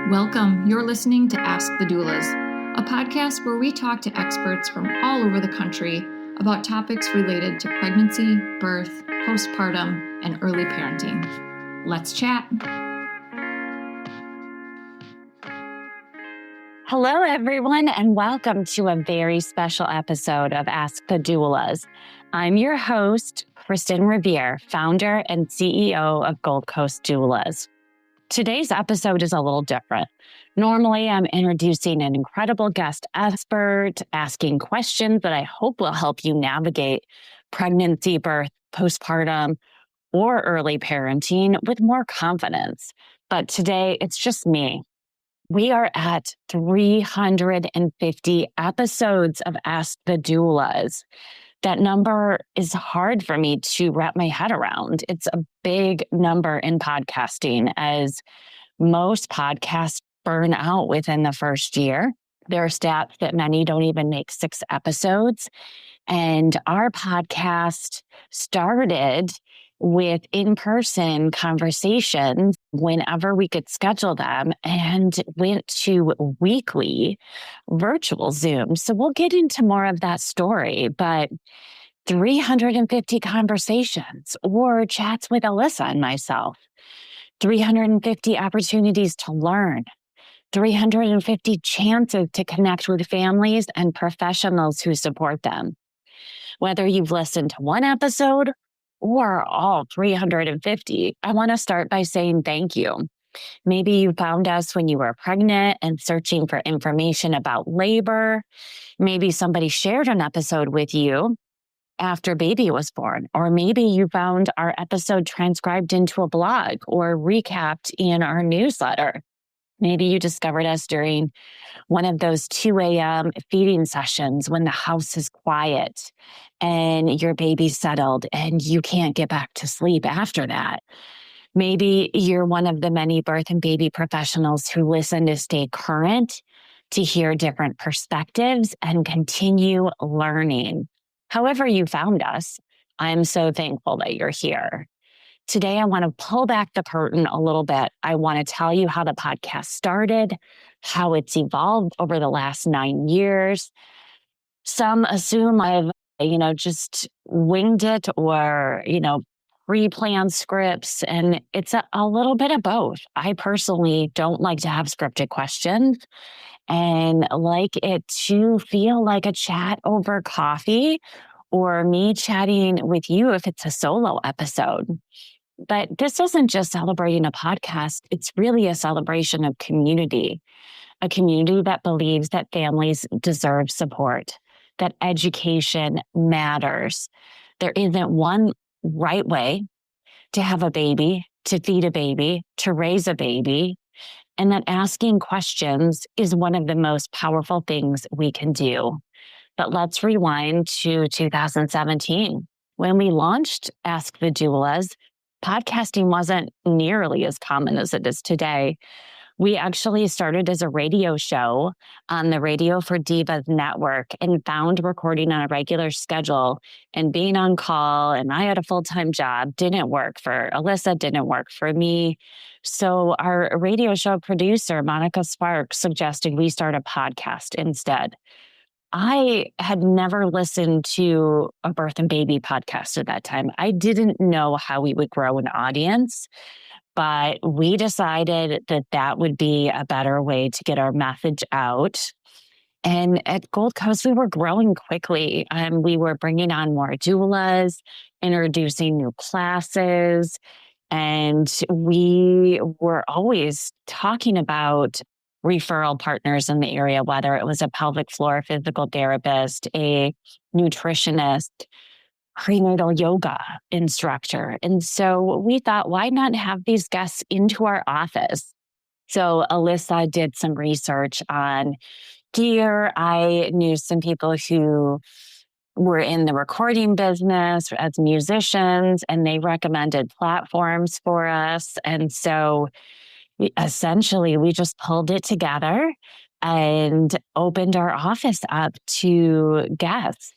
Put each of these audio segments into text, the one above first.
Welcome. You're listening to Ask the Doulas, a podcast where we talk to experts from all over the country about topics related to pregnancy, birth, postpartum, and early parenting. Let's chat. Hello, everyone, and welcome to a very special episode of Ask the Doulas. I'm your host, Kristin Revere, founder and CEO of Gold Coast Doulas. Today's episode is a little different. Normally, I'm introducing an incredible guest expert, asking questions that I hope will help you navigate pregnancy, birth, postpartum, or early parenting with more confidence. But today, it's just me. We are at 350 episodes of Ask the Doulas. That number is hard for me to wrap my head around. It's a big number in podcasting, as most podcasts burn out within the first year. There are stats that many don't even make 6 episodes. And our podcast started with in-person conversations whenever we could schedule them and went to weekly virtual Zoom. So we'll get into more of that story, but 350 conversations or chats with Alyssa and myself, 350 opportunities to learn, 350 chances to connect with families and professionals who support them. Whether you've listened to one episode or all 350, I want to start by saying thank you. Maybe you found us when you were pregnant and searching for information about labor. Maybe somebody shared an episode with you after baby was born, or maybe you found our episode transcribed into a blog or recapped in our newsletter. Maybe you discovered us during one of those 2 a.m. feeding sessions when the house is quiet and your baby's settled and you can't get back to sleep after that. Maybe you're one of the many birth and baby professionals who listen to stay current, to hear different perspectives and continue learning. However you found us, I'm so thankful that you're here. Today, I want to pull back the curtain a little bit. I want to tell you how the podcast started, how it's evolved over the last 9 years. Some assume I've, just winged it or, pre-planned scripts, and it's a little bit of both. I personally don't like to have scripted questions and like it to feel like a chat over coffee or me chatting with you if it's a solo episode. But this isn't just celebrating a podcast. It's really a celebration of community, a community that believes that families deserve support, that education matters. There isn't one right way to have a baby, to feed a baby, to raise a baby, and that asking questions is one of the most powerful things we can do. But let's rewind to 2017. When we launched Ask the Doulas, podcasting wasn't nearly as common as it is today. We actually started as a radio show on the Radio for Divas network and found recording on a regular schedule and being on call, and I had a full-time job, didn't work for Alyssa, didn't work for me. So our radio show producer, Monica Sparks, suggested we start a podcast instead. I had never listened to a birth and baby podcast at that time. I didn't know how we would grow an audience, but we decided that that would be a better way to get our message out. And at Gold Coast, we were growing quickly. We were bringing on more doulas, introducing new classes, and we were always talking about referral partners in the area, whether it was a pelvic floor physical therapist, a nutritionist, prenatal yoga instructor. And so we thought, why not have these guests into our office? So Alyssa did some research on gear. I knew some people who were in the recording business as musicians, and they recommended platforms for us. And so we just pulled it together and opened our office up to guests.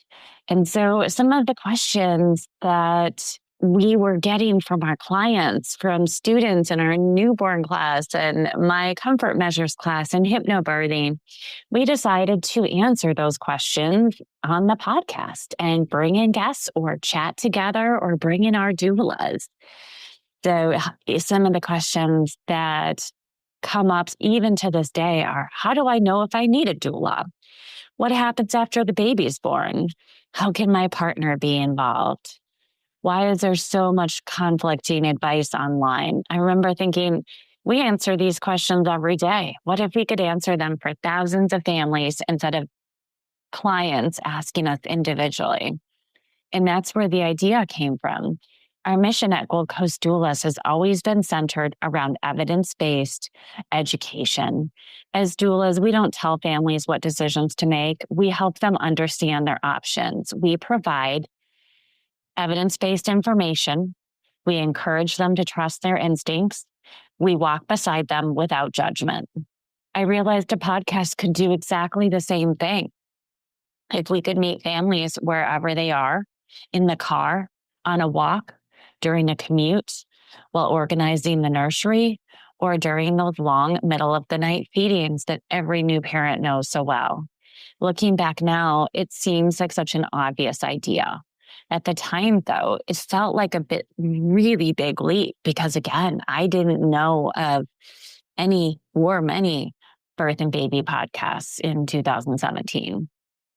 And so some of the questions that we were getting from our clients, from students in our newborn class and my comfort measures class and hypnobirthing, we decided to answer those questions on the podcast and bring in guests or chat together or bring in our doulas. So some of the questions that come up even to this day are, how do I know if I need a doula? What happens after the baby's born? How can my partner be involved? Why is there so much conflicting advice online? I remember thinking, we answer these questions every day. What if we could answer them for thousands of families instead of clients asking us individually? And that's where the idea came from. Our mission at Gold Coast Doulas has always been centered around evidence-based education. As doulas, we don't tell families what decisions to make. We help them understand their options. We provide evidence-based information. We encourage them to trust their instincts. We walk beside them without judgment. I realized a podcast could do exactly the same thing. If we could meet families wherever they are, in the car, on a walk, during a commute, while organizing the nursery, or during those long middle of the night feedings that every new parent knows so well. Looking back now, it seems like such an obvious idea. At the time, though, it felt like a really big leap because, again, I didn't know of any or many birth and baby podcasts in 2017.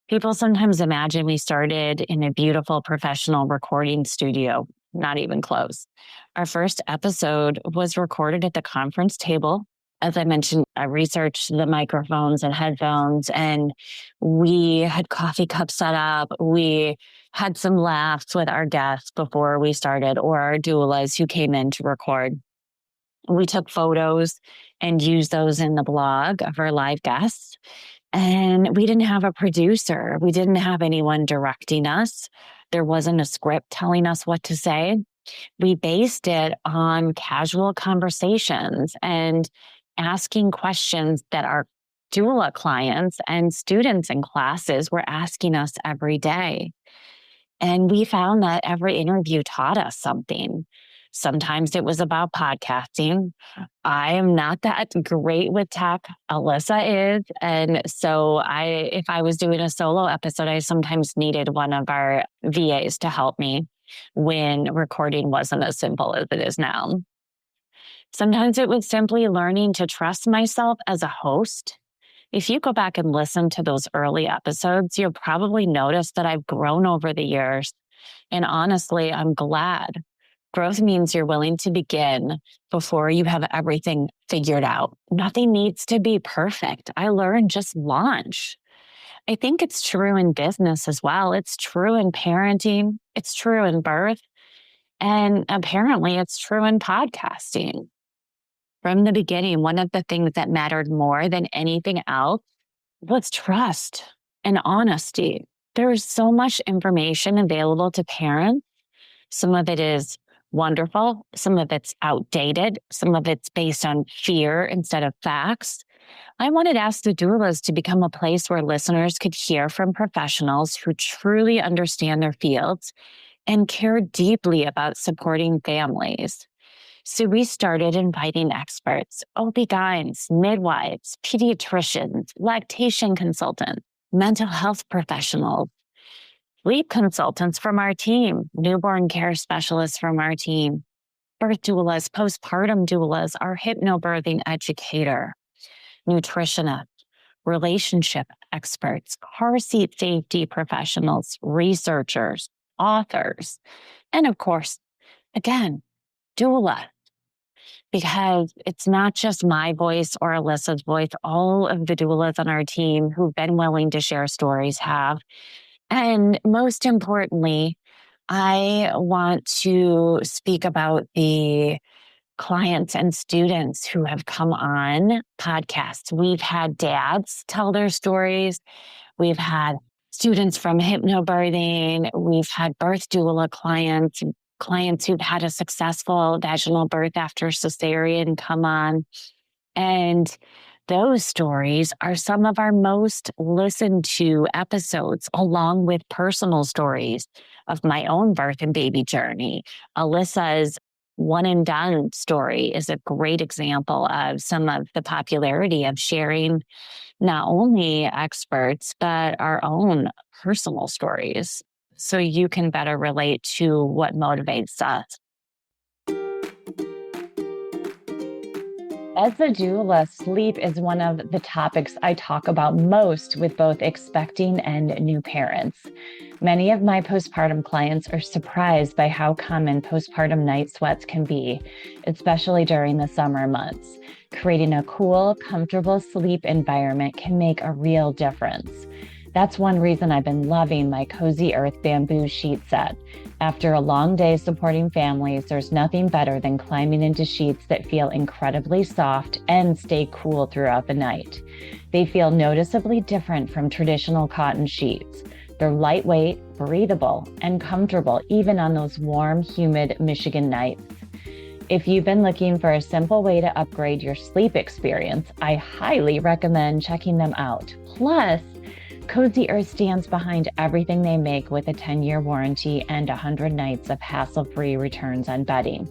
People sometimes imagine we started in a beautiful professional recording studio. Not even close. Our first episode was recorded at the conference table. As I mentioned, I researched the microphones and headphones, and we had coffee cups set up. We had some laughs with our guests before we started, or our doulas who came in to record. We took photos and used those in the blog of our live guests. And we didn't have a producer. We didn't have anyone directing us. There wasn't a script telling us what to say. We based it on casual conversations and asking questions that our doula clients and students in classes were asking us every day. And we found that every interview taught us something. Sometimes it was about podcasting. I am not that great with tech. Alyssa is. And so if I was doing a solo episode, I sometimes needed one of our VAs to help me when recording wasn't as simple as it is now. Sometimes it was simply learning to trust myself as a host. If you go back and listen to those early episodes, you'll probably notice that I've grown over the years. And honestly, I'm glad. Growth means you're willing to begin before you have everything figured out. Nothing needs to be perfect. I learned just launch. I think it's true in business as well. It's true in parenting. It's true in birth. And apparently it's true in podcasting. From the beginning, one of the things that mattered more than anything else was trust and honesty. There is so much information available to parents. Some of it is wonderful. Some of it's outdated. Some of it's based on fear instead of facts. I wanted Ask the Doulas to become a place where listeners could hear from professionals who truly understand their fields and care deeply about supporting families. So we started inviting experts, OB-GYNs, midwives, pediatricians, lactation consultants, mental health professionals, sleep consultants from our team, newborn care specialists from our team, birth doulas, postpartum doulas, our hypnobirthing educator, nutritionist, relationship experts, car seat safety professionals, researchers, authors, and of course, again, doula. Because it's not just my voice or Alyssa's voice. All of the doulas on our team who've been willing to share stories have. And most importantly, I want to speak about the clients and students who have come on podcasts. We've had dads tell their stories. We've had students from hypnobirthing. We've had birth doula clients who've had a successful vaginal birth after cesarean come on. And Those stories are some of our most listened to episodes, along with personal stories of my own birth and baby journey. Alyssa's one and done story is a great example of some of the popularity of sharing not only experts, but our own personal stories, so you can better relate to what motivates us. As a doula, sleep is one of the topics I talk about most with both expecting and new parents. Many of my postpartum clients are surprised by how common postpartum night sweats can be, especially during the summer months. Creating a cool, comfortable sleep environment can make a real difference. That's one reason I've been loving my Cozy Earth bamboo sheet set. After a long day supporting families, there's nothing better than climbing into sheets that feel incredibly soft and stay cool throughout the night. They feel noticeably different from traditional cotton sheets. They're lightweight, breathable, and comfortable even on those warm, humid Michigan nights. If you've been looking for a simple way to upgrade your sleep experience, I highly recommend checking them out. Plus, Cozy Earth stands behind everything they make with a 10-year warranty and 100 nights of hassle-free returns on bedding.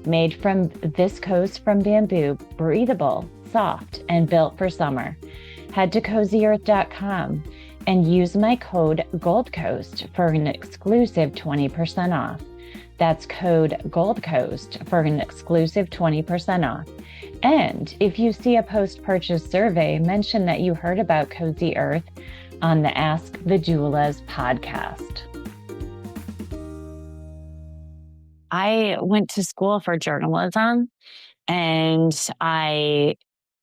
Made from viscose from bamboo, breathable, soft, and built for summer. Head to CozyEarth.com and use my code Gold Coast for an exclusive 20% off. That's code Gold Coast for an exclusive 20% off. And if you see a post-purchase survey, mention that you heard about Cozy Earth on the Ask the Doulas podcast. I went to school for journalism, and I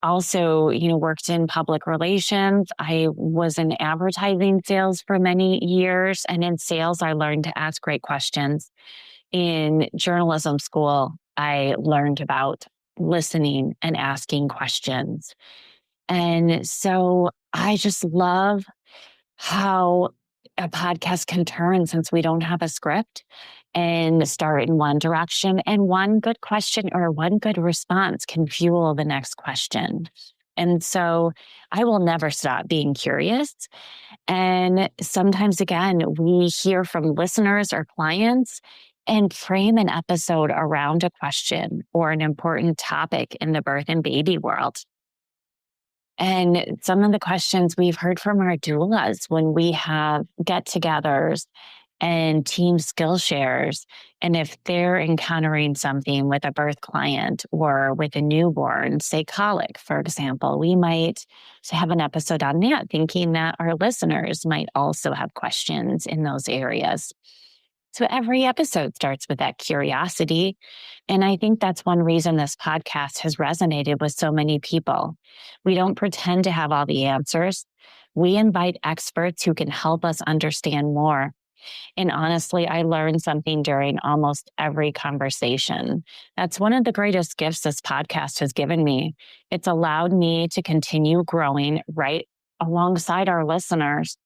also, worked in public relations. I was in advertising sales for many years, and in sales, I learned to ask great questions. In journalism school, I learned about listening and asking questions. And so I just love how a podcast can turn, since we don't have a script, and start in one direction. And one good question or one good response can fuel the next question. And so I will never stop being curious. And sometimes, again, we hear from listeners or clients and frame an episode around a question or an important topic in the birth and baby world. And some of the questions we've heard from our doulas when we have get-togethers and team skill shares, and if they're encountering something with a birth client or with a newborn, say colic, for example, we might have an episode on that, thinking that our listeners might also have questions in those areas. So every episode starts with that curiosity. And I think that's one reason this podcast has resonated with so many people. We don't pretend to have all the answers. We invite experts who can help us understand more. And honestly, I learned something during almost every conversation. That's one of the greatest gifts this podcast has given me. It's allowed me to continue growing right alongside our listeners.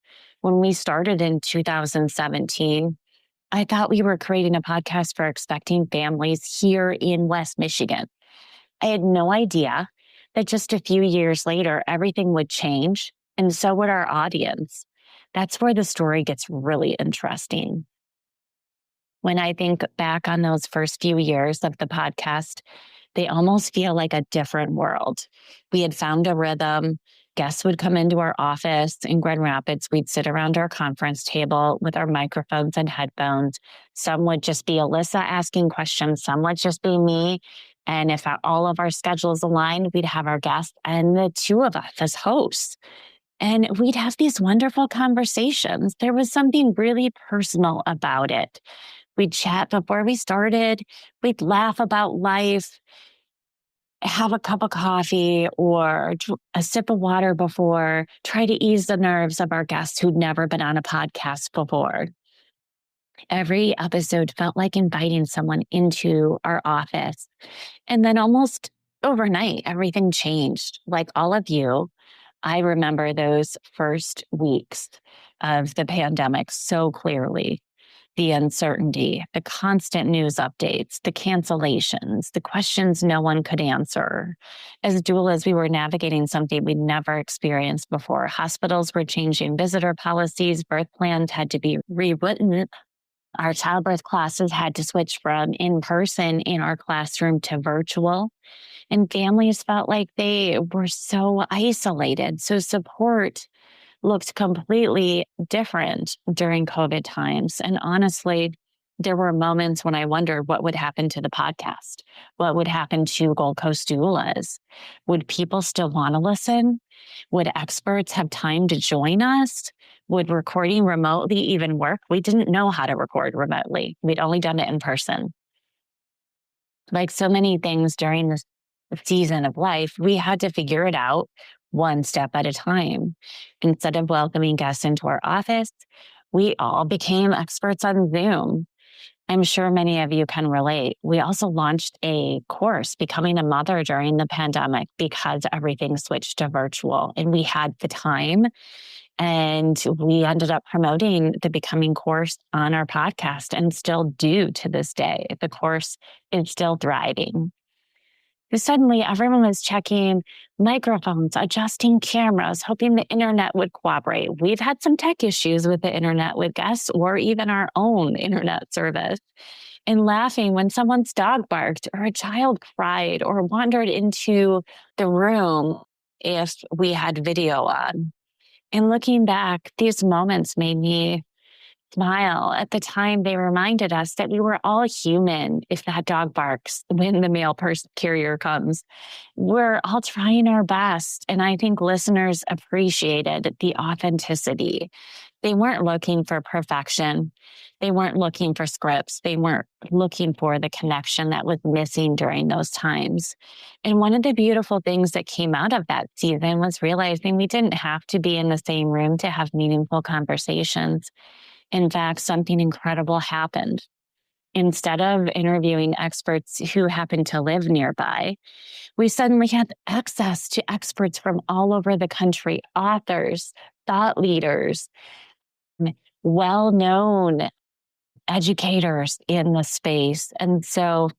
When we started in 2017, I thought we were creating a podcast for expecting families here in West Michigan. I had no idea that just a few years later, everything would change, and so would our audience. That's where the story gets really interesting. When I think back on those first few years of the podcast, they almost feel like a different world. We had found a rhythm. Guests would come into our office in Grand Rapids. We'd sit around our conference table with our microphones and headphones. Some would just be Alyssa asking questions. Some would just be me. And if all of our schedules aligned, we'd have our guests and the two of us as hosts. And we'd have these wonderful conversations. There was something really personal about it. We'd chat before we started. We'd laugh about life, have a cup of coffee or a sip of water before, try to ease the nerves of our guests who'd never been on a podcast before. Every episode felt like inviting someone into our office. And then almost overnight, everything changed. Like all of you, I remember those first weeks of the pandemic so clearly. the uncertainty, the constant news updates, the cancellations, the questions no one could answer. As doulas, we were navigating something we'd never experienced before. Hospitals were changing visitor policies, birth plans had to be rewritten. Our childbirth classes had to switch from in-person in our classroom to virtual. And families felt like they were so isolated. So support looked completely different during COVID times. And honestly, there were moments when I wondered what would happen to the podcast. What would happen to Gold Coast Doulas? Would people still want to listen? Would experts have time to join us? Would recording remotely even work? We didn't know how to record remotely. We'd only done it in person. Like so many things during this season of life, we had to figure it out one step at a time. Instead of welcoming guests into our office, we all became experts on Zoom. I'm sure many of you can relate. We also launched a course, Becoming a Mother, during the pandemic because everything switched to virtual and we had the time. And we ended up promoting the Becoming course on our podcast and still do to this day. The course is still thriving. Suddenly, everyone was checking microphones, adjusting cameras, hoping the internet would cooperate. We've had some tech issues with the internet with guests or even our own internet service. And laughing when someone's dog barked or a child cried or wandered into the room if we had video on. And looking back, these moments made me smile. At the time, they reminded us that we were all human if that dog barks when the mail carrier comes. We're all trying our best. And I think listeners appreciated the authenticity. They weren't looking for perfection. They weren't looking for scripts. They weren't looking for the connection that was missing during those times. And one of the beautiful things that came out of that season was realizing we didn't have to be in the same room to have meaningful conversations. In fact, something incredible happened. Instead of interviewing experts who happened to live nearby, we suddenly had access to experts from all over the country, authors, thought leaders, well-known educators in the space. And so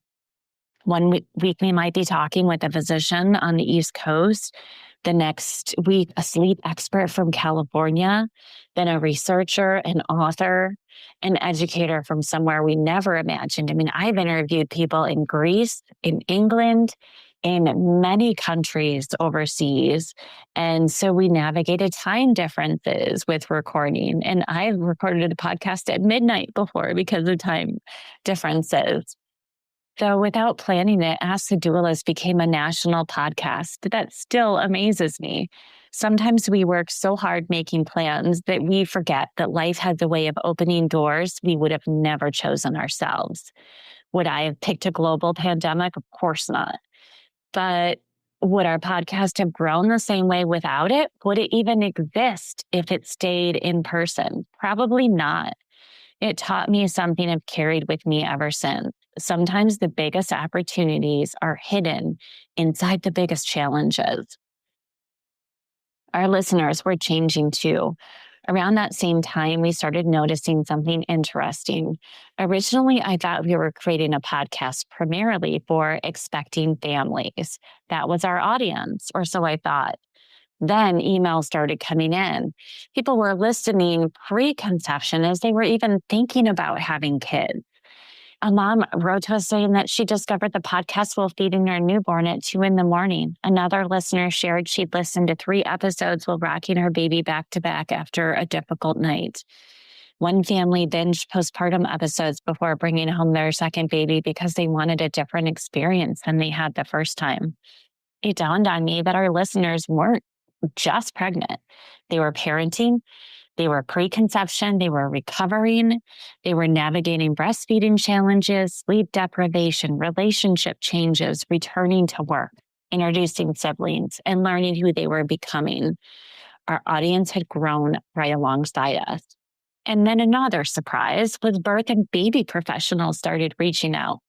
one week we might be talking with a physician on the East Coast. The next week, a sleep expert from California, then a researcher, an author, an educator from somewhere we never imagined. I mean, I've interviewed people in Greece, in England, in many countries overseas. And so we navigated time differences with recording. And I've recorded a podcast at midnight before because of time differences. So without planning it, Ask the Doulas became a national podcast. That still amazes me. Sometimes we work so hard making plans that we forget that life has a way of opening doors we would have never chosen ourselves. Would I have picked a global pandemic? Of course not. But would our podcast have grown the same way without it? Would it even exist if it stayed in person? Probably not. It taught me something I've carried with me ever since. Sometimes the biggest opportunities are hidden inside the biggest challenges. Our listeners were changing too. Around that same time, we started noticing something interesting. Originally, I thought we were creating a podcast primarily for expecting families. That was our audience, or so I thought. Then emails started coming in. People were listening pre-conception as they were even thinking about having kids. A mom wrote to us saying that she discovered the podcast while feeding her newborn at 2 a.m. Another listener shared she'd listened to 3 episodes while rocking her baby back to back after a difficult night. One family binged postpartum episodes before bringing home their second baby because they wanted a different experience than they had the first time. It dawned on me that our listeners weren't just pregnant. They were parenting. They were pre-conception, they were recovering, they were navigating breastfeeding challenges, sleep deprivation, relationship changes, returning to work, introducing siblings, and learning who they were becoming. Our audience had grown right alongside us. And then another surprise was birth and baby professionals started reaching out.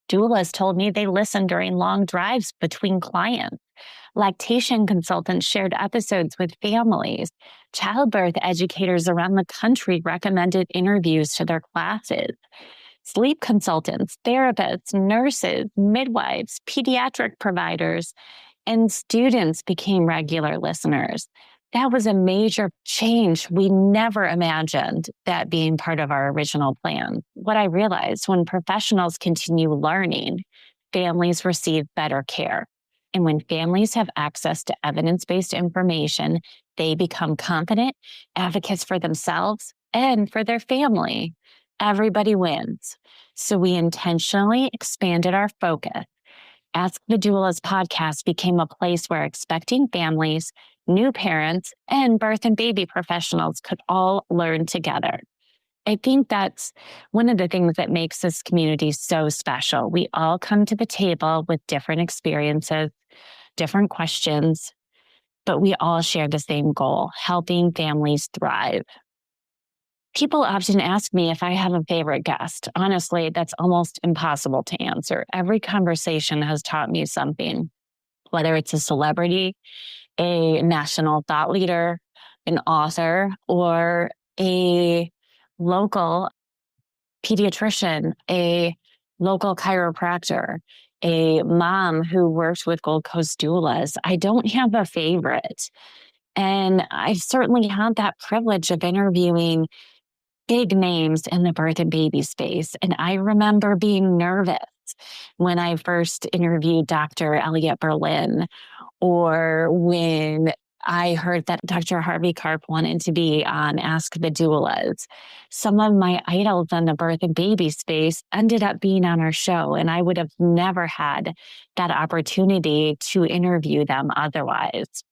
Doulas told me they listened during long drives between clients. Lactation consultants shared episodes with families. Childbirth educators around the country recommended interviews to their classes. Sleep consultants, therapists, nurses, midwives, pediatric providers, and students became regular listeners. That was a major change. We never imagined that being part of our original plan. What I realized, when professionals continue learning, families receive better care. And when families have access to evidence-based information, they become confident advocates for themselves and for their family. Everybody wins. So we intentionally expanded our focus. Ask the Doulas podcast became a place where expecting families, new parents, and birth and baby professionals could all learn together. I think that's one of the things that makes this community so special. We all come to the table with different experiences, different questions, but we all share the same goal: helping families thrive. People often ask me if I have a favorite guest. Honestly, that's almost impossible to answer. Every conversation has taught me something, whether it's a celebrity, a national thought leader, an author, or a local pediatrician, a local chiropractor, a mom who works with Gold Coast Doulas. I don't have a favorite. And I've certainly had that privilege of interviewing big names in the birth and baby space. And I remember being nervous when I first interviewed Dr. Elliot Berlin, or when I heard that Dr. Harvey Karp wanted to be on Ask the Doulas. Some of my idols in the birth and baby space ended up being on our show, and I would have never had that opportunity to interview them otherwise.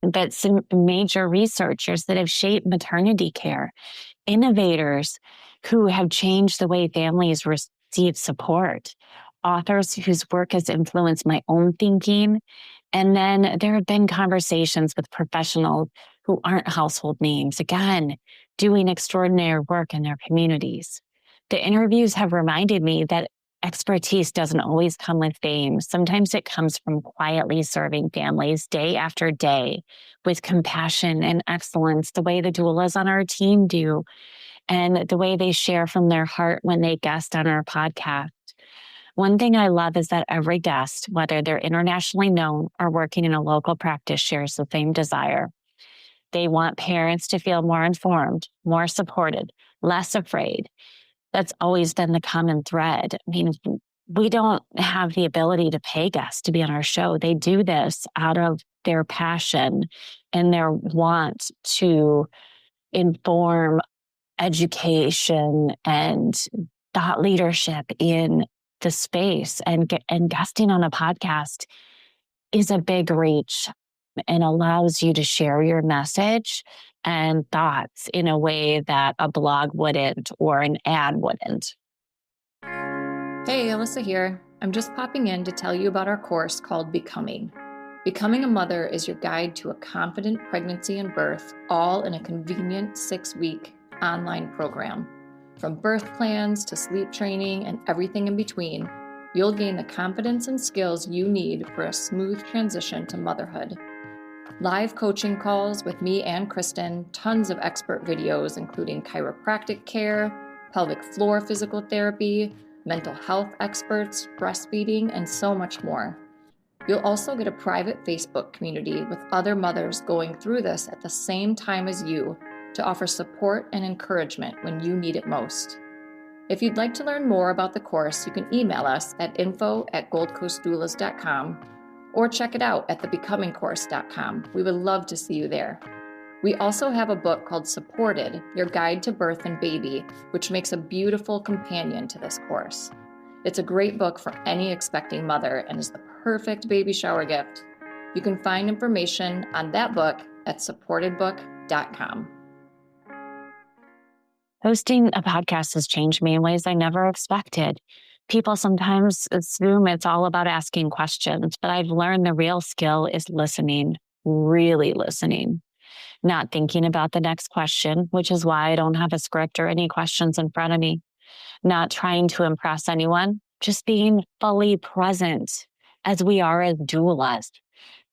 But some major researchers that have shaped maternity care, innovators who have changed the way families receive support, authors whose work has influenced my own thinking. And then there have been conversations with professionals who aren't household names, again, doing extraordinary work in their communities. The interviews have reminded me that expertise doesn't always come with fame. Sometimes it comes from quietly serving families day after day with compassion and excellence, the way the doulas on our team do, and the way they share from their heart when they guest on our podcast. One thing I love is that every guest, whether they're internationally known or working in a local practice, shares the same desire. They want parents to feel more informed, more supported, less afraid. That's always been the common thread. I mean, we don't have the ability to pay guests to be on our show. They do this out of their passion and their want to inform education and thought leadership in the space. And guesting on a podcast is a big reach and allows you to share your message and thoughts in a way that a blog wouldn't or an ad wouldn't. Hey, Alyssa here. I'm just popping in to tell you about our course called Becoming. Becoming a Mother is your guide to a confident pregnancy and birth, all in a convenient 6-week online program. From birth plans to sleep training and everything in between, you'll gain the confidence and skills you need for a smooth transition to motherhood. Live coaching calls with me and Kristin, tons of expert videos including chiropractic care, pelvic floor physical therapy, mental health experts, breastfeeding, and so much more. You'll also get a private Facebook community with other mothers going through this at the same time as you to offer support and encouragement when you need it most. If you'd like to learn more about the course, you can email us at info@goldcoastdoulas.com or check it out at thebecomingcourse.com. We would love to see you there. We also have a book called Supported, Your Guide to Birth and Baby, which makes a beautiful companion to this course. It's a great book for any expecting mother and is the perfect baby shower gift. You can find information on that book at supportedbook.com. Hosting a podcast has changed me in ways I never expected. People sometimes assume it's all about asking questions, but I've learned the real skill is listening, really listening, not thinking about the next question, which is why I don't have a script or any questions in front of me, not trying to impress anyone, just being fully present as we are as doulas.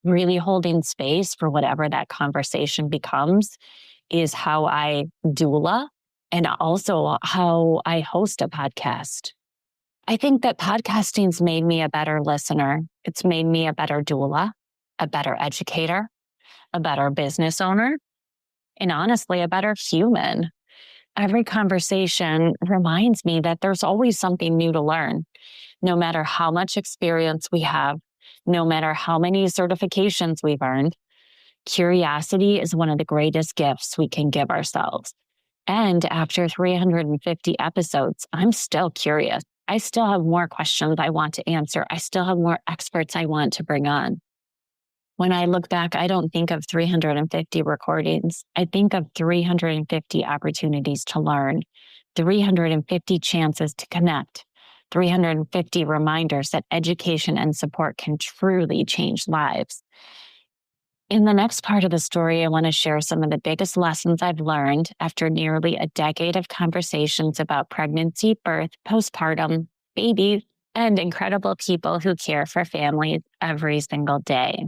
really holding space for whatever that conversation becomes is how I doula and also how I host a podcast. I think that podcasting's made me a better listener. It's made me a better doula, a better educator, a better business owner, and honestly, a better human. Every conversation reminds me that there's always something new to learn, no matter how much experience we have, no matter how many certifications we've earned. Curiosity is one of the greatest gifts we can give ourselves. And after 350 episodes, I'm still curious. I still have more questions I want to answer. I still have more experts I want to bring on. When I look back, I don't think of 350 recordings. I think of 350 opportunities to learn, 350 chances to connect, 350 reminders that education and support can truly change lives. In the next part of the story, I want to share some of the biggest lessons I've learned after nearly a decade of conversations about pregnancy, birth, postpartum, babies, and incredible people who care for families every single day.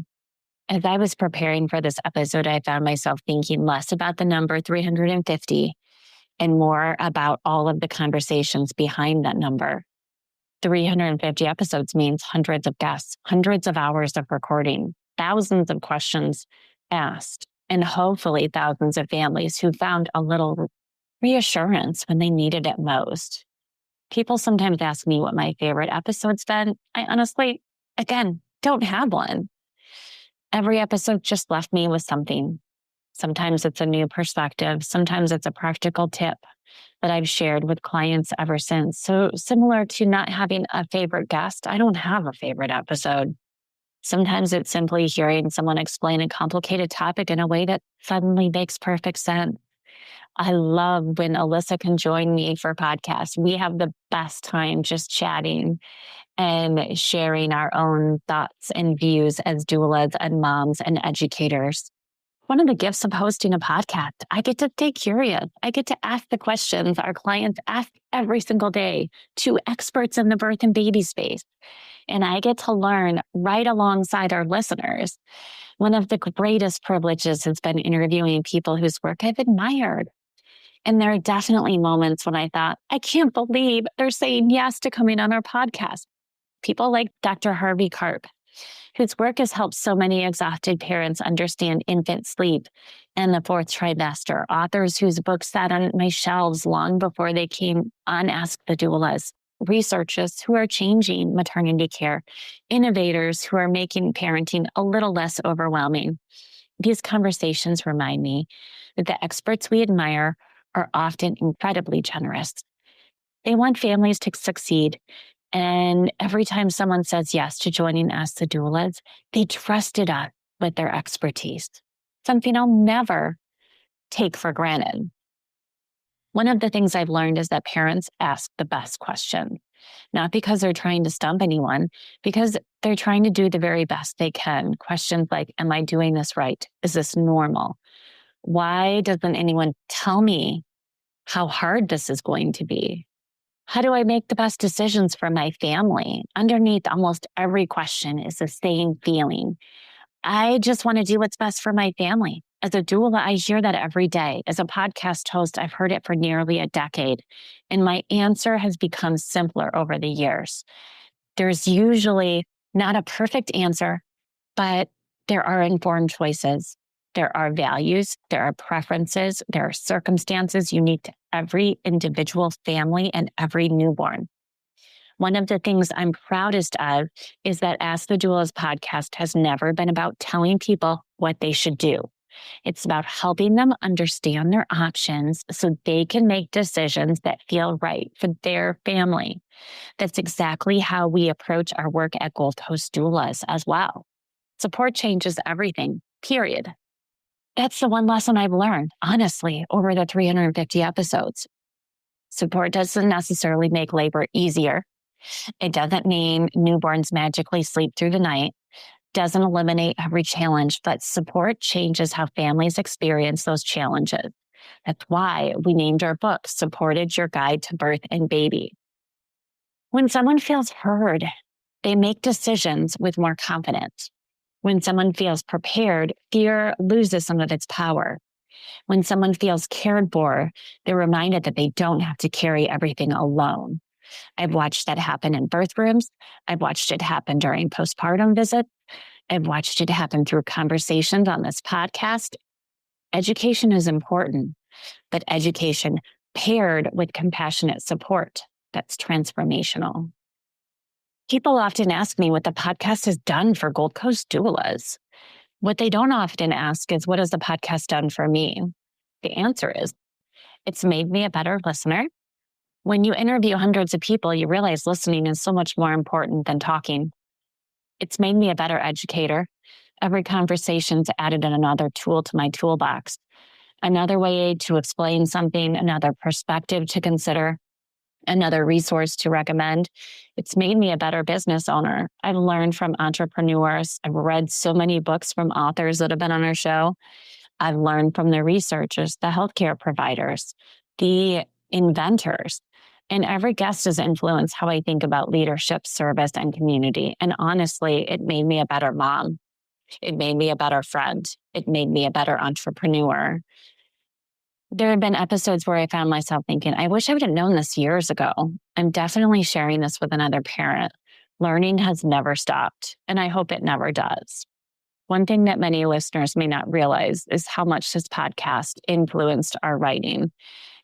As I was preparing for this episode, I found myself thinking less about the number 350 and more about all of the conversations behind that number. 350 episodes means hundreds of guests, hundreds of hours of recording, thousands of questions asked, and hopefully thousands of families who found a little reassurance when they needed it most. People sometimes ask me what my favorite episode's been. I honestly, again, don't have one. Every episode just left me with something. Sometimes it's a new perspective. Sometimes it's a practical tip that I've shared with clients ever since. So similar to not having a favorite guest, I don't have a favorite episode. Sometimes it's simply hearing someone explain a complicated topic in a way that suddenly makes perfect sense. I love when Alyssa can join me for podcasts. We have the best time just chatting and sharing our own thoughts and views as doulas and moms and educators. One of the gifts of hosting a podcast, I get to stay curious. I get to ask the questions our clients ask every single day to experts in the birth and baby space. And I get to learn right alongside our listeners. One of the greatest privileges has been interviewing people whose work I've admired. And there are definitely moments when I thought, I can't believe they're saying yes to coming on our podcast. People like Dr. Harvey Karp, whose work has helped so many exhausted parents understand infant sleep and the fourth trimester, authors whose books sat on my shelves long before they came on Ask the Doulas, researchers who are changing maternity care, innovators who are making parenting a little less overwhelming. These conversations remind me that the experts we admire are often incredibly generous. They want families to succeed. And every time someone says yes to joining Ask the Doulas, they trusted us with their expertise, something I'll never take for granted. One of the things I've learned is that parents ask the best questions, not because they're trying to stump anyone, because they're trying to do the very best they can. Questions like, am I doing this right? Is this normal? Why doesn't anyone tell me how hard this is going to be? How do I make the best decisions for my family? Underneath almost every question is the same feeling. I just want to do what's best for my family. As a doula, I hear that every day. As a podcast host, I've heard it for nearly a decade. And my answer has become simpler over the years. There's usually not a perfect answer, but there are informed choices. There are values, there are preferences, there are circumstances unique to every individual family and every newborn. One of the things I'm proudest of is that Ask the Doulas podcast has never been about telling people what they should do. It's about helping them understand their options so they can make decisions that feel right for their family. That's exactly how we approach our work at Gold Coast Doulas as well. Support changes everything, period. That's the one lesson I've learned, honestly, over the 350 episodes. Support doesn't necessarily make labor easier. It doesn't mean newborns magically sleep through the night, doesn't eliminate every challenge, but support changes how families experience those challenges. That's why we named our book, Supported Your Guide to Birth and Baby. When someone feels heard, they make decisions with more confidence. When someone feels prepared, fear loses some of its power. When someone feels cared for, they're reminded that they don't have to carry everything alone. I've watched that happen in birth rooms. I've watched it happen during postpartum visits. I've watched it happen through conversations on this podcast. Education is important, but education paired with compassionate support, that's transformational. People often ask me what the podcast has done for Gold Coast Doulas. What they don't often ask is, what has the podcast done for me? The answer is, it's made me a better listener. When you interview hundreds of people, you realize listening is so much more important than talking. It's made me a better educator. Every conversation's added another tool to my toolbox, another way to explain something, another perspective to consider, another resource to recommend. It's made me a better business owner. I've learned from entrepreneurs. I've read so many books from authors that have been on our show. I've learned from the researchers, the healthcare providers, the inventors. And every guest has influenced how I think about leadership, service, and community. And honestly, it made me a better mom. It made me a better friend. It made me a better entrepreneur. There have been episodes where I found myself thinking, I wish I would have known this years ago. I'm definitely sharing this with another parent. Learning has never stopped, and I hope it never does. One thing that many listeners may not realize is how much this podcast influenced our writing.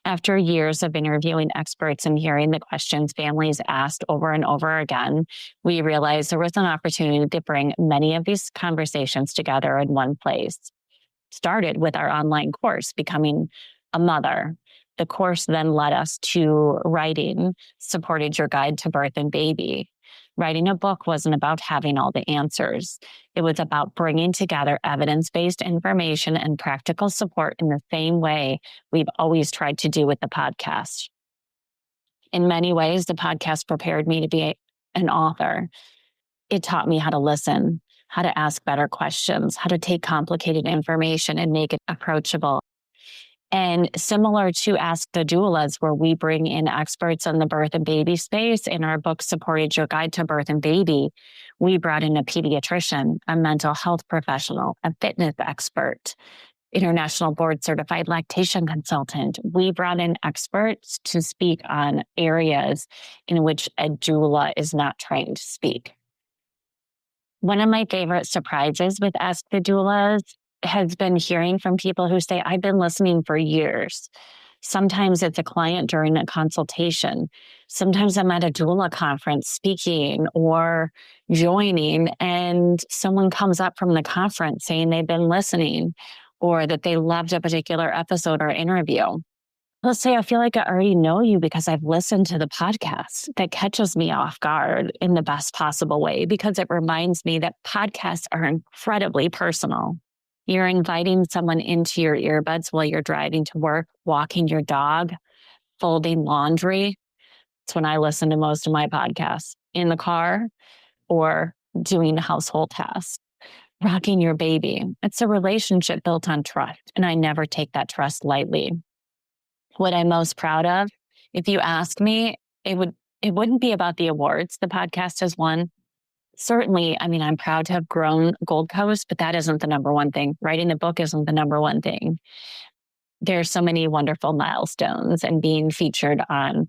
After years of interviewing experts and hearing the questions families asked over and over again, we realized there was an opportunity to bring many of these conversations together in one place. Started with our online course, Becoming a Mother. The course then led us to writing, Supported Your Guide to Birth and Baby. Writing a book wasn't about having all the answers. It was about bringing together evidence-based information and practical support in the same way we've always tried to do with the podcast. In many ways, the podcast prepared me to be an author. It taught me how to listen, how to ask better questions, how to take complicated information and make it approachable. And similar to Ask the Doulas, where we bring in experts on the birth and baby space, in our book, Supported Your Guide to Birth and Baby, we brought in a pediatrician, a mental health professional, a fitness expert, international board certified lactation consultant. We brought in experts to speak on areas in which a doula is not trained to speak. One of my favorite surprises with Ask the Doulas has been hearing from people who say, I've been listening for years. Sometimes it's a client during a consultation. Sometimes I'm at a doula conference speaking or joining, and someone comes up from the conference saying they've been listening or that they loved a particular episode or interview. Let's say I feel like I already know you because I've listened to the podcast. That catches me off guard in the best possible way because it reminds me that podcasts are incredibly personal. You're inviting someone into your earbuds while you're driving to work, walking your dog, folding laundry. That's when I listen to most of my podcasts, in the car or doing household tasks, rocking your baby. It's a relationship built on trust, and I never take that trust lightly. What I'm most proud of, if you ask me, it wouldn't be about the awards the podcast has won. Certainly, I'm proud to have grown Gold Coast, but that isn't the number one thing. Writing the book isn't the number one thing. There's so many wonderful milestones and being featured on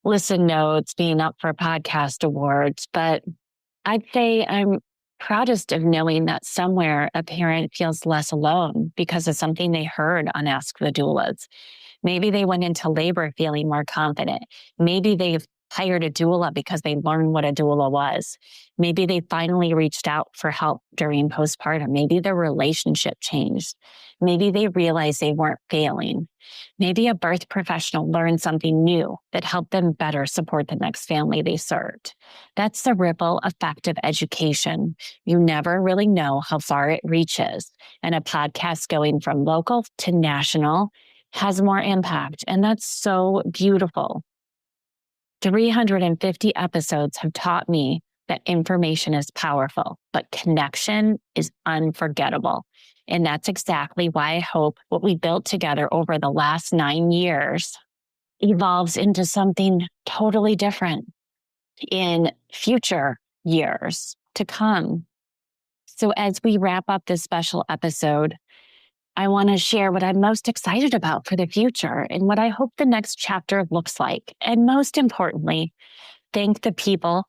Listen Notes, being up for podcast awards. But I'd say I'm proudest of knowing that somewhere a parent feels less alone because of something they heard on Ask the Doulas. Maybe they went into labor feeling more confident. Maybe they've hired a doula because they learned what a doula was. Maybe they finally reached out for help during postpartum. Maybe their relationship changed. Maybe they realized they weren't failing. Maybe a birth professional learned something new that helped them better support the next family they served. That's the ripple effect of education. You never really know how far it reaches. And a podcast going from local to national has more impact. And that's so beautiful. 350 episodes have taught me that information is powerful, but connection is unforgettable. And that's exactly why I hope what we built together over the last 9 years evolves into something totally different in future years to come. So as we wrap up this special episode, I want to share what I'm most excited about for the future and what I hope the next chapter looks like. And most importantly, thank the people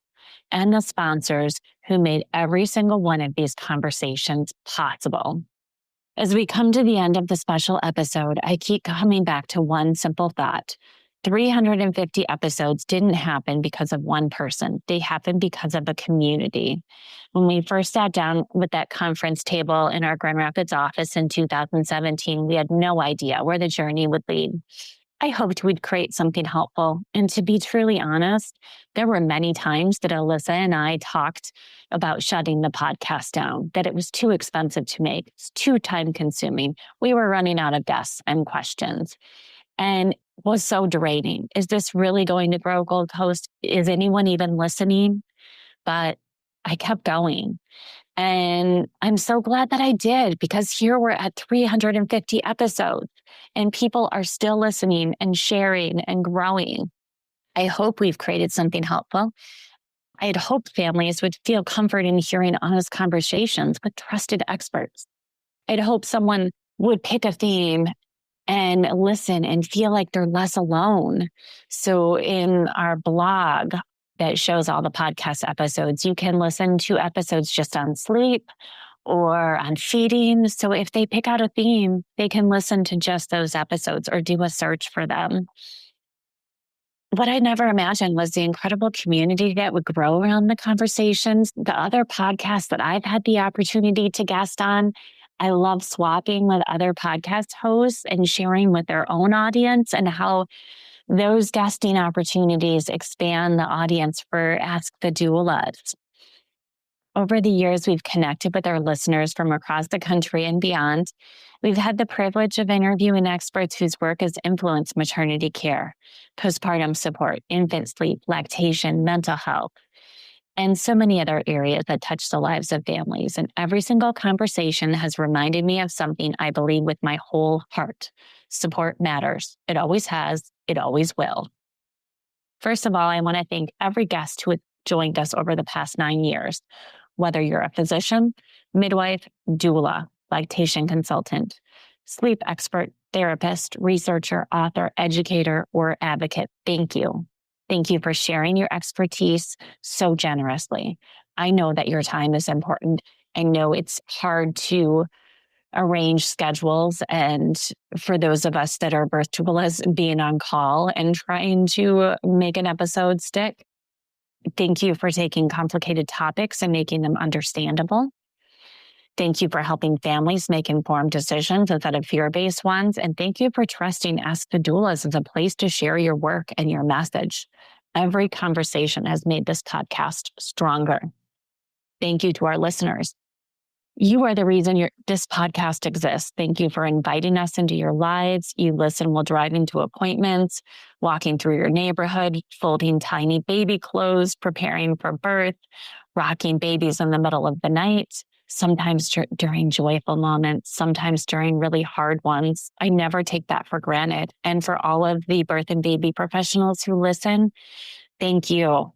and the sponsors who made every single one of these conversations possible. As we come to the end of the special episode, I keep coming back to one simple thought. 350 episodes didn't happen because of one person. They happened because of a community. When we first sat down with that conference table in our Grand Rapids office in 2017, we had no idea where the journey would lead. I hoped we'd create something helpful. And to be truly honest, there were many times that Alyssa and I talked about shutting the podcast down, that it was too expensive to make, it's too time consuming. We were running out of guests and questions. And was so draining. Is this really going to grow Gold Coast? Is anyone even listening? But I kept going. And I'm so glad that I did, because here we're at 350 episodes and people are still listening and sharing and growing. I hope we've created something helpful. I'd hoped families would feel comfort in hearing honest conversations with trusted experts. I'd hope someone would pick a theme and listen and feel like they're less alone. So in our blog that shows all the podcast episodes, you can listen to episodes just on sleep or on feeding. So if they pick out a theme, they can listen to just those episodes or do a search for them. What I never imagined was the incredible community that would grow around the conversations. The other podcasts that I've had the opportunity to guest on, I love swapping with other podcast hosts and sharing with their own audience, and how those guesting opportunities expand the audience for Ask the Doulas. Over the years, we've connected with our listeners from across the country and beyond. We've had the privilege of interviewing experts whose work has influenced maternity care, postpartum support, infant sleep, lactation, mental health, and so many other areas that touch the lives of families. And every single conversation has reminded me of something I believe with my whole heart. Support matters. It always has. It always will. First of all, I want to thank every guest who has joined us over the past 9 years, whether you're a physician, midwife, doula, lactation consultant, sleep expert, therapist, researcher, author, educator, or advocate. Thank you. Thank you for sharing your expertise so generously. I know that your time is important. I know it's hard to arrange schedules, and for those of us that are birth doulas, being on call and trying to make an episode stick. Thank you for taking complicated topics and making them understandable. Thank you for helping families make informed decisions instead of fear-based ones. And thank you for trusting Ask the Doulas as a place to share your work and your message. Every conversation has made this podcast stronger. Thank you to our listeners. You are the reason this podcast exists. Thank you for inviting us into your lives. You listen while driving to appointments, walking through your neighborhood, folding tiny baby clothes, preparing for birth, rocking babies in the middle of the night, sometimes during joyful moments, sometimes during really hard ones. I never take that for granted. And for all of the birth and baby professionals who listen, thank you.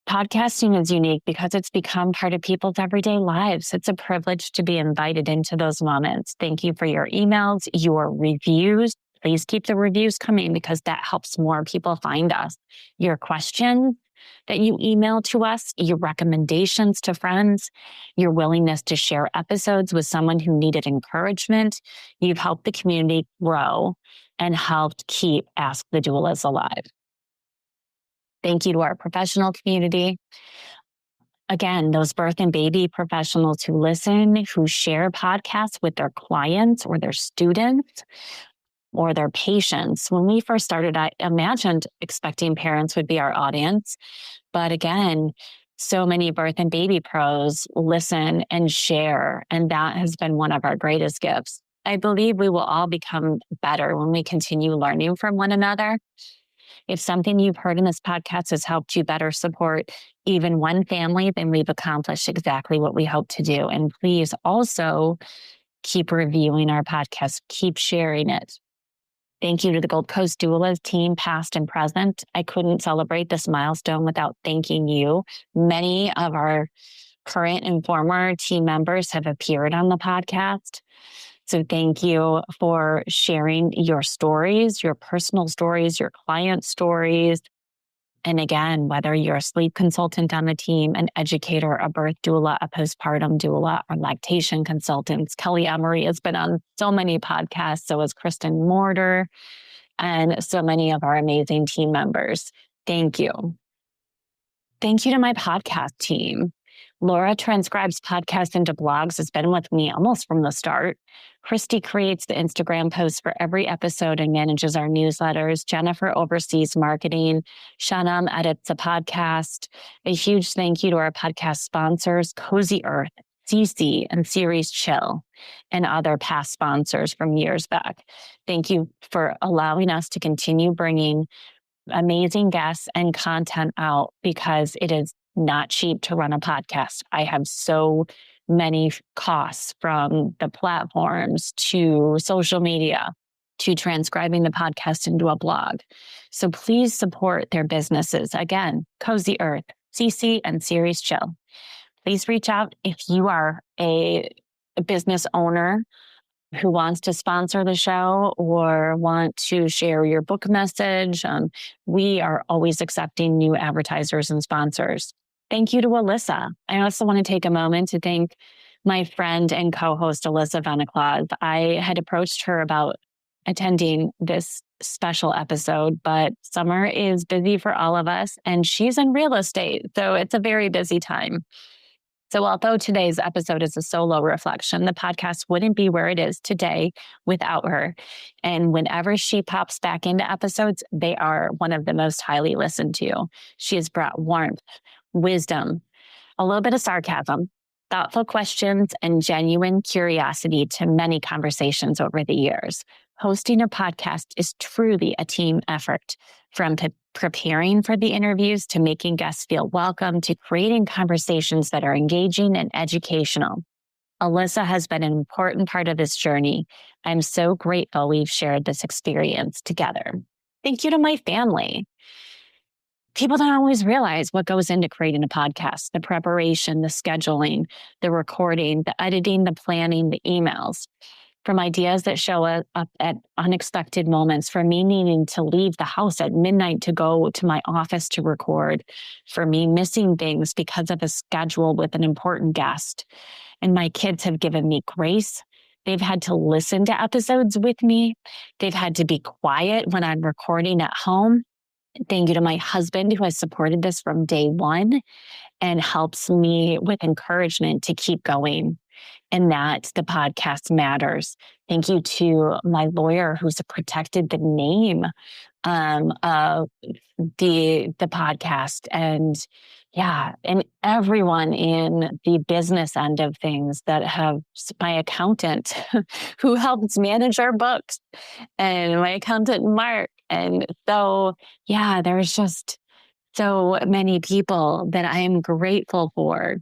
Podcasting is unique because it's become part of people's everyday lives. It's a privilege to be invited into those moments. Thank you for your emails, your reviews. Please keep the reviews coming because that helps more people find us. Your questions that you email to us, your recommendations to friends, your willingness to share episodes with someone who needed encouragement. You've helped the community grow and helped keep Ask the Doulas alive. Thank you to our professional community. Again, those birth and baby professionals who listen, who share podcasts with their clients or their students or their patients. When we first started, I imagined expecting parents would be our audience. But again, so many birth and baby pros listen and share, and that has been one of our greatest gifts. I believe we will all become better when we continue learning from one another. If something you've heard in this podcast has helped you better support even one family, then we've accomplished exactly what we hope to do. And please also keep reviewing our podcast, keep sharing it. Thank you to the Gold Coast Doulas team, past and present. I couldn't celebrate this milestone without thanking you. Many of our current and former team members have appeared on the podcast. So thank you for sharing your stories, your personal stories, your client stories. And again, whether you're a sleep consultant on the team, an educator, a birth doula, a postpartum doula, or lactation consultants, Kelly Emery has been on so many podcasts. So has Kristen Mortar and so many of our amazing team members. Thank you. Thank you to my podcast team. Laura transcribes podcasts into blogs, has been with me almost from the start. Christy creates the Instagram posts for every episode and manages our newsletters. Jennifer oversees marketing. Shanam edits the podcast. A huge thank you to our podcast sponsors, Cozy Earth, CC, and Series Chill, and other past sponsors from years back. Thank you for allowing us to continue bringing amazing guests and content out, because it is not cheap to run a podcast. I have so many costs, from the platforms to social media to transcribing the podcast into a blog. So please support their businesses. Again, Cozy Earth, CC, and Series Chill. Please reach out if you are a business owner who wants to sponsor the show or want to share your book message. We are always accepting new advertisers and sponsors. Thank you to Alyssa. I also want to take a moment to thank my friend and co-host, Alyssa Vanaclaus. I had approached her about attending this special episode, but summer is busy for all of us, and she's in real estate, so it's a very busy time. So although today's episode is a solo reflection, the podcast wouldn't be where it is today without her. And whenever she pops back into episodes, they are one of the most highly listened to. She has brought warmth, wisdom, a little bit of sarcasm, thoughtful questions, and genuine curiosity to many conversations over the years. Hosting a podcast is truly a team effort, from preparing for the interviews to making guests feel welcome to creating conversations that are engaging and educational. Alyssa has been an important part of this journey. I'm so grateful we've shared this experience together. Thank you to my family. People don't always realize what goes into creating a podcast: the preparation, the scheduling, the recording, the editing, the planning, the emails. From ideas that show up at unexpected moments, for me needing to leave the house at midnight to go to my office to record, for me missing things because of a schedule with an important guest. And my kids have given me grace. They've had to listen to episodes with me. They've had to be quiet when I'm recording at home. Thank you to my husband, who has supported this from day one and helps me with encouragement to keep going, and that the podcast matters. Thank you to my lawyer, who's protected the name of the podcast, and everyone in the business end of things, that have my accountant who helps manage our books, and my accountant, Mark. And so, there's just so many people that I am grateful for,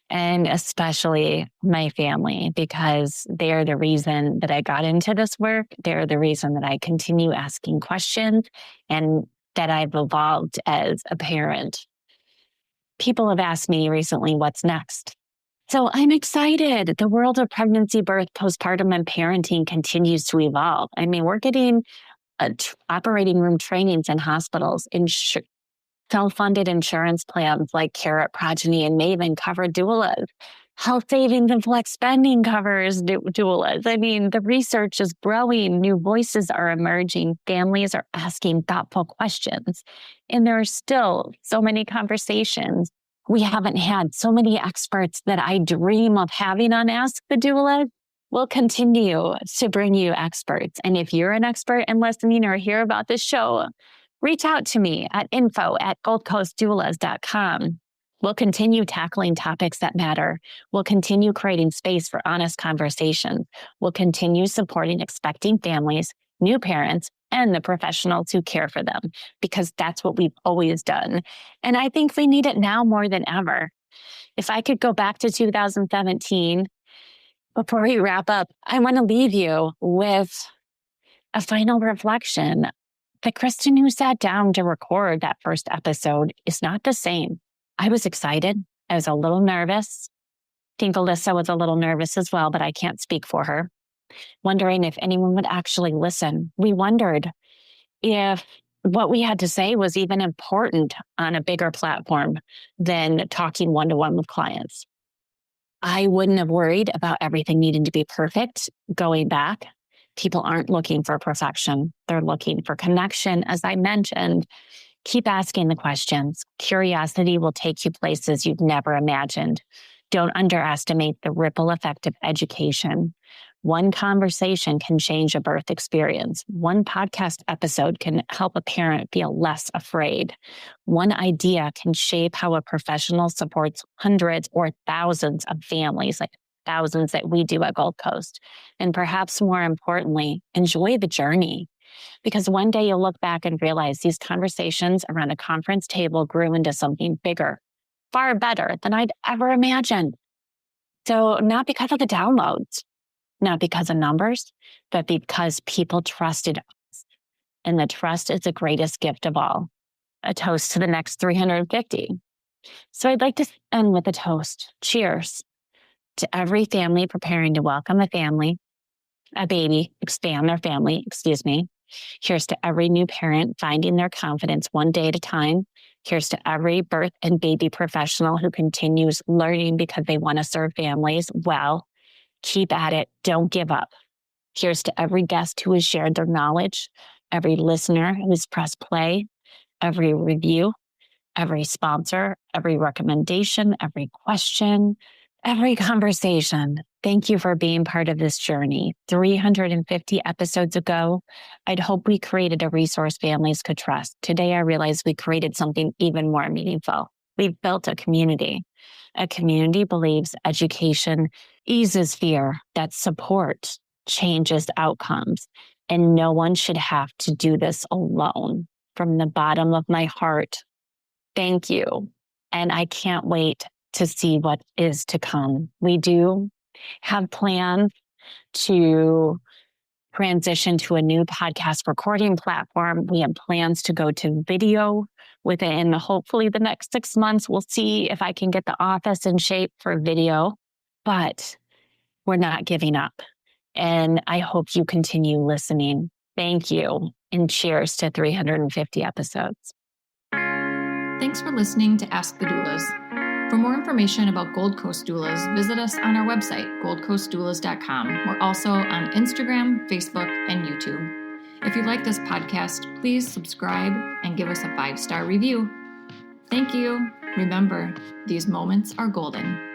and especially my family, because they're the reason that I got into this work. They're the reason that I continue asking questions and that I've evolved as a parent. People have asked me recently, what's next? So I'm excited. The world of pregnancy, birth, postpartum, and parenting continues to evolve. I mean, we're getting operating room trainings in hospitals, self-funded insurance plans like Carrot, Progeny, and Maven cover doulas. Health savings and flex spending covers doulas. I mean, the research is growing. New voices are emerging. Families are asking thoughtful questions. And there are still so many conversations we haven't had. So many experts that I dream of having on Ask the Doulas. We'll continue to bring you experts. And if you're an expert and listening or hear about this show, reach out to me at info@goldcoastdoulas.com. We'll continue tackling topics that matter. We'll continue creating space for honest conversations. We'll continue supporting expecting families, new parents, and the professionals who care for them, because that's what we've always done. And I think we need it now more than ever. If I could go back to 2017, before we wrap up, I want to leave you with a final reflection. The Kristin who sat down to record that first episode is not the same. I was excited. I was a little nervous. I think Alyssa was a little nervous as well, but I can't speak for her. Wondering if anyone would actually listen. We wondered if what we had to say was even important on a bigger platform than talking one-to-one with clients. I wouldn't have worried about everything needing to be perfect going back. People aren't looking for perfection. They're looking for connection. As I mentioned, keep asking the questions. Curiosity will take you places you've never imagined. Don't underestimate the ripple effect of education. One conversation can change a birth experience. One podcast episode can help a parent feel less afraid. One idea can shape how a professional supports hundreds or thousands of families, like thousands that we do at Gold Coast. And perhaps more importantly, enjoy the journey. Because one day you'll look back and realize these conversations around a conference table grew into something bigger, far better than I'd ever imagined. So not because of the downloads, not because of numbers, but because people trusted us. And the trust is the greatest gift of all. A toast to the next 350. So I'd like to end with a toast. Cheers to every family preparing to welcome a baby, expand their family, Here's to every new parent finding their confidence one day at a time. Here's to every birth and baby professional who continues learning because they want to serve families well. Keep at it. Don't give up. Here's to every guest who has shared their knowledge, every listener who's pressed play, every review, every sponsor, every recommendation, every question, every conversation. Thank you for being part of this journey. 350 episodes ago, I'd hoped we created a resource families could trust. Today, I realize we created something even more meaningful. We've built a community. A community believes education eases fear, that support changes outcomes, and no one should have to do this alone. From the bottom of my heart, thank you. And I can't wait to see what is to come. We do have plans to transition to a new podcast recording platform. We have plans to go to video within hopefully the next 6 months. We'll see if I can get the office in shape for video, but we're not giving up. And I hope you continue listening. Thank you. And cheers to 350 episodes. Thanks for listening to Ask the Doulas. For more information about Gold Coast Doulas, visit us on our website, goldcoastdoulas.com. We're also on Instagram, Facebook, and YouTube. If you like this podcast, please subscribe and give us a 5-star review. Thank you. Remember, these moments are golden.